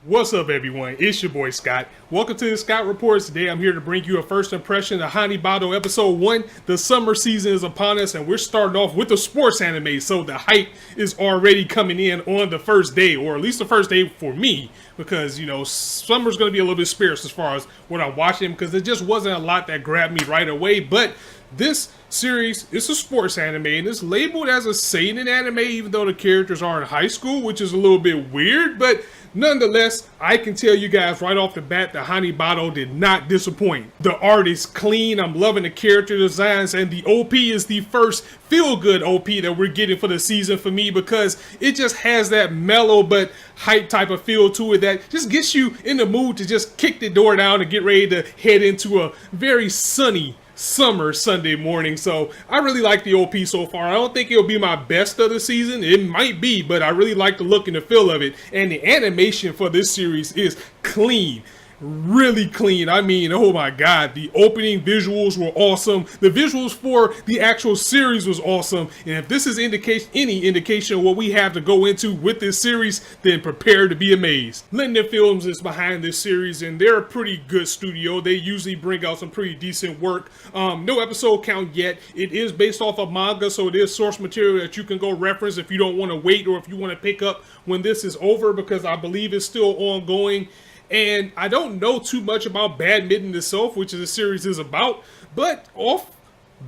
What's up, everyone? It's your boy Scott. Welcome to the Scott Reports. Today I'm here to bring you a first impression of Hanebado episode 1. The summer season is upon us and we're starting off with the sports anime, so the hype is already coming in on the first day, or at least the first day for me, because, summer's going to be a little bit sparse as far as what I'm watching, because there just wasn't a lot that grabbed me right away. But this series is a sports anime and it's labeled as a seinen anime, even though the characters are in high school, which is a little bit weird, but nonetheless, I can tell you guys right off the bat that Hanebado did not disappoint. The art is clean, I'm loving the character designs, and the OP is the first feel-good OP that we're getting for the season for me, because it just has that mellow but hype type of feel to it that just gets you in the mood to just kick the door down and get ready to head into a very sunny summer Sunday morning. So I really like the OP so far. I don't think it'll be my best of the season. It might be, but I really like the look and the feel of it. And the animation for this series is clean. Really clean. I mean, oh my god, the opening visuals were awesome. The visuals for the actual series was awesome. And if this is any indication of what we have to go into with this series, then prepare to be amazed. Linden Films is behind this series, and they're a pretty good studio. They usually bring out some pretty decent work. No episode count yet. It is based off of manga, so it is source material that you can go reference if you don't want to wait, or if you want to pick up when this is over, because I believe it's still ongoing. And I don't know too much about Badminton itself, which the series is about, but off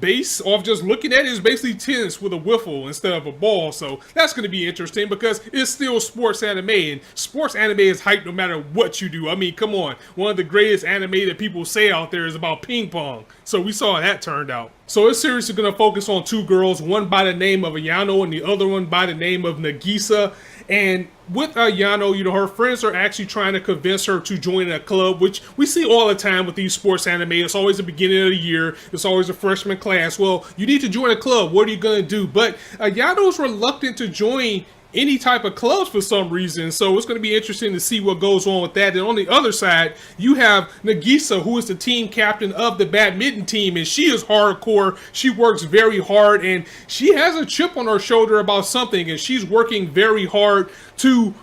just looking at it, is basically tennis with a wiffle instead of a ball. So that's going to be interesting, because it's still sports anime, and sports anime is hype no matter what you do. I mean, come on. One of the greatest anime that people say out there is about ping pong. So we saw how that turned out. So this series is going to focus on two girls, one by the name of Ayano and the other one by the name of Nagisa. And with Ayano, her friends are actually trying to convince her to join a club, which we see all the time with these sports anime. It's always the beginning of the year. It's always a freshman class. Well, you need to join a club. What are you going to do? But Ayano's reluctant to join any type of clubs for some reason, so it's going to be interesting to see what goes on with that. And on the other side, you have Nagisa, who is the team captain of the badminton team, and she is hardcore. She works very hard, and she has a chip on her shoulder about something, and she's working very hard to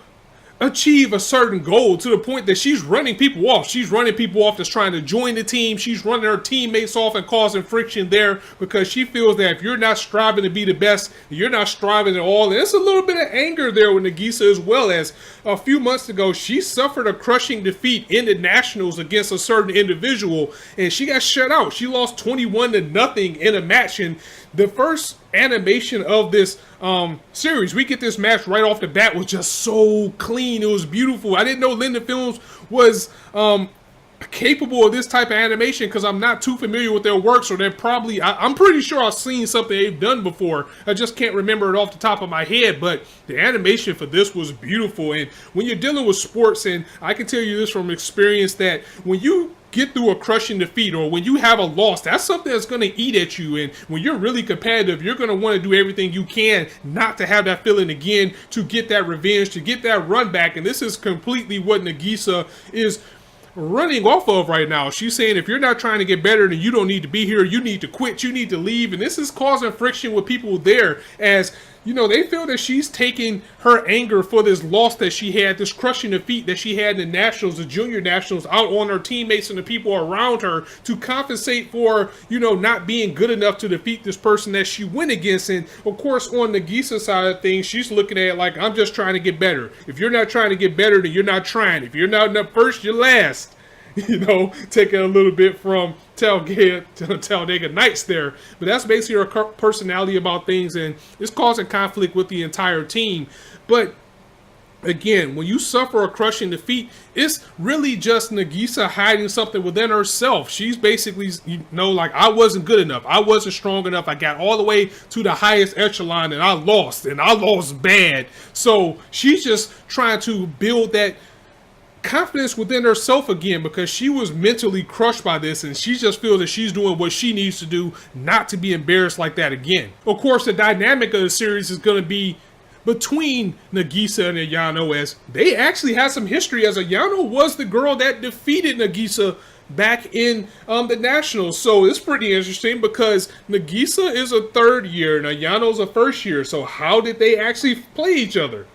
achieve a certain goal, to the point that she's running people off. She's running people off that's trying to join the team. She's running her teammates off and causing friction there, because she feels that if you're not striving to be the best, you're not striving at all. And there's a little bit of anger there with Nagisa, as well as a few months ago, she suffered a crushing defeat in the Nationals against a certain individual, and she got shut out. She lost 21-0 in a match, and the first animation of this series, we get this match right off the bat, was just so clean. It was beautiful. I didn't know Linden Films was capable of this type of animation, because I'm not too familiar with their work. So they're probably, I'm pretty sure I've seen something they've done before. I just can't remember it off the top of my head, but the animation for this was beautiful. And when you're dealing with sports, and I can tell you this from experience, that when you get through a crushing defeat, or when you have a loss, that's something that's going to eat at you. And when you're really competitive, you're going to want to do everything you can not to have that feeling again, to get that revenge, to get that run back. And this is completely what Nagisa is running off of right now. She's saying, if you're not trying to get better, then you don't need to be here. You need to quit. You need to leave. And this is causing friction with people there, as they feel that she's taking her anger for this loss that she had, this crushing defeat that she had in the Nationals, the junior Nationals, out on her teammates and the people around her, to compensate for, not being good enough to defeat this person that she went against. And of course, on Nagisa's side of things, she's looking at it like, I'm just trying to get better. If you're not trying to get better, then you're not trying. If you're not up first, you're last. Taking a little bit from Talladega Nights there. But that's basically her personality about things, and it's causing conflict with the entire team. But again, when you suffer a crushing defeat, it's really just Nagisa hiding something within herself. She's basically, like, I wasn't good enough. I wasn't strong enough. I got all the way to the highest echelon, and I lost bad. So she's just trying to build that confidence within herself again, because she was mentally crushed by this, and she just feels that she's doing what she needs to do not to be embarrassed like that again. Of course, the dynamic of the series is going to be between Nagisa and Ayano, as they actually had some history, as Ayano was the girl that defeated Nagisa back in the Nationals. So it's pretty interesting, because Nagisa is a third year and Ayano's a first year. So how did they actually play each other?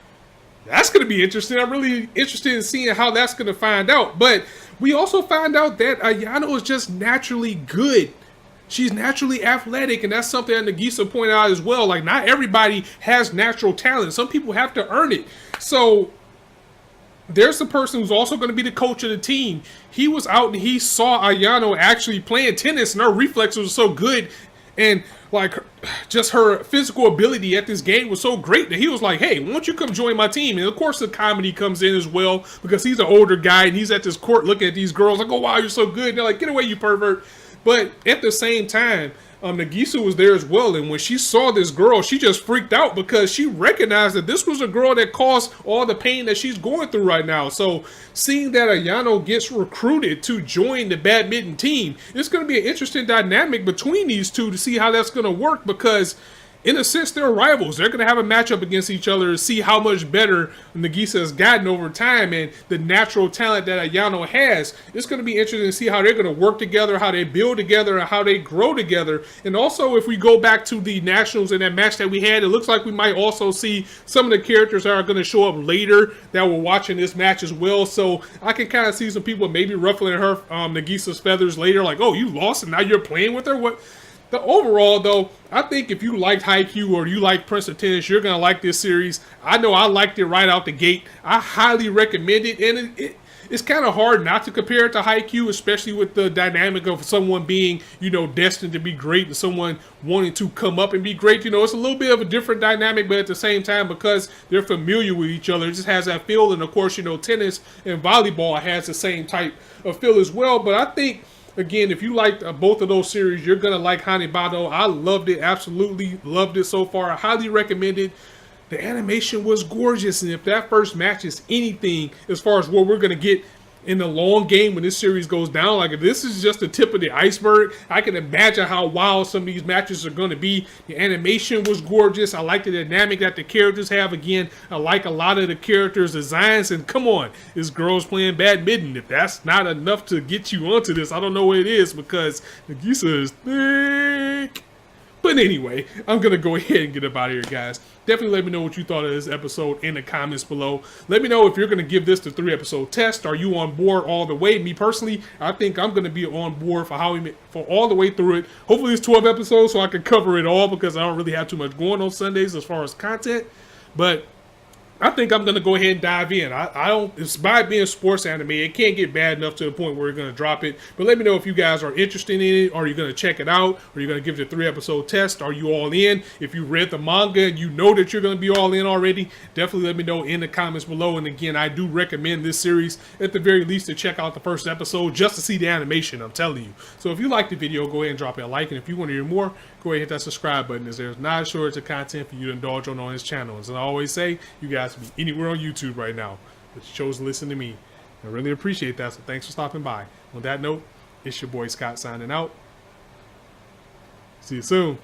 That's going to be interesting. I'm really interested in seeing how that's going to find out. But we also find out that Ayano is just naturally good. She's naturally athletic, and that's something that Nagisa pointed out as well. Like, not everybody has natural talent. Some people have to earn it. So there's the person who's also going to be the coach of the team. He was out and he saw Ayano actually playing tennis, and her reflexes were so good, and like just her physical ability at this game was so great that he was like, hey, why don't you come join my team? And of course the comedy comes in as well, because he's an older guy and he's at this court looking at these girls like, oh wow, you're so good. And they're like, get away, you pervert. But at the same time, Nagisa was there as well, and when she saw this girl, she just freaked out because she recognized that this was a girl that caused all the pain that she's going through right now. So seeing that Ayano gets recruited to join the badminton team, it's going to be an interesting dynamic between these two to see how that's going to work, because in a sense, they're rivals. They're going to have a matchup against each other to see how much better Nagisa has gotten over time, and the natural talent that Ayano has. It's going to be interesting to see how they're going to work together, how they build together, and how they grow together. And also, if we go back to the Nationals and that match that we had, it looks like we might also see some of the characters that are going to show up later that were watching this match as well. So I can kind of see some people maybe ruffling her Nagisa's feathers later, like, oh, you lost and now you're playing with her? What? The overall, though, I think if you liked Haikyuu or you like Prince of Tennis, you're going to like this series. I know I liked it right out the gate. I highly recommend it. And it's kind of hard not to compare it to Haikyuu, especially with the dynamic of someone being, you know, destined to be great and someone wanting to come up and be great. You know, it's a little bit of a different dynamic, but at the same time, because they're familiar with each other, it just has that feel. And, of course, you know, tennis and volleyball has the same type of feel as well. But I think, again, if you liked both of those series, you're going to like Hanebado. I loved it. Absolutely loved it so far. I highly recommend it. The animation was gorgeous. And if that first match is anything as far as what we're going to get in the long game when this series goes down, like if this is just the tip of the iceberg, I can imagine how wild some of these matches are going to be. The animation was gorgeous. I like the dynamic that the characters have. Again, I like a lot of the characters' designs. And come on, this girl's playing badminton. If that's not enough to get you onto this, I don't know what it is, because Nagisa is thick. But anyway, I'm going to go ahead and get up out of here, guys. Definitely let me know what you thought of this episode in the comments below. Let me know if you're going to give this the 3-episode test. Are you on board all the way? Me personally, I think I'm going to be on board for all the way through it. Hopefully it's 12 episodes so I can cover it all, because I don't really have too much going on Sundays as far as content. But I think I'm going to go ahead and dive in. I don't, it's by being sports anime, it can't get bad enough to the point where we're going to drop it. But let me know if you guys are interested in it. Are you going to check it out? Are you going to give it a 3-episode test? Are you all in? If you read the manga and you know that you're going to be all in already, definitely let me know in the comments below. And again, I do recommend this series at the very least to check out the first episode just to see the animation, I'm telling you. So if you liked the video, go ahead and drop it a like. And if you want to hear more, go ahead and hit that subscribe button, as there's not a shortage of content for you to indulge on this channel. As I always say, you guys can be anywhere on YouTube right now, but you chose to listen to me. I really appreciate that, so thanks for stopping by. On that note, it's your boy Scott signing out. See you soon.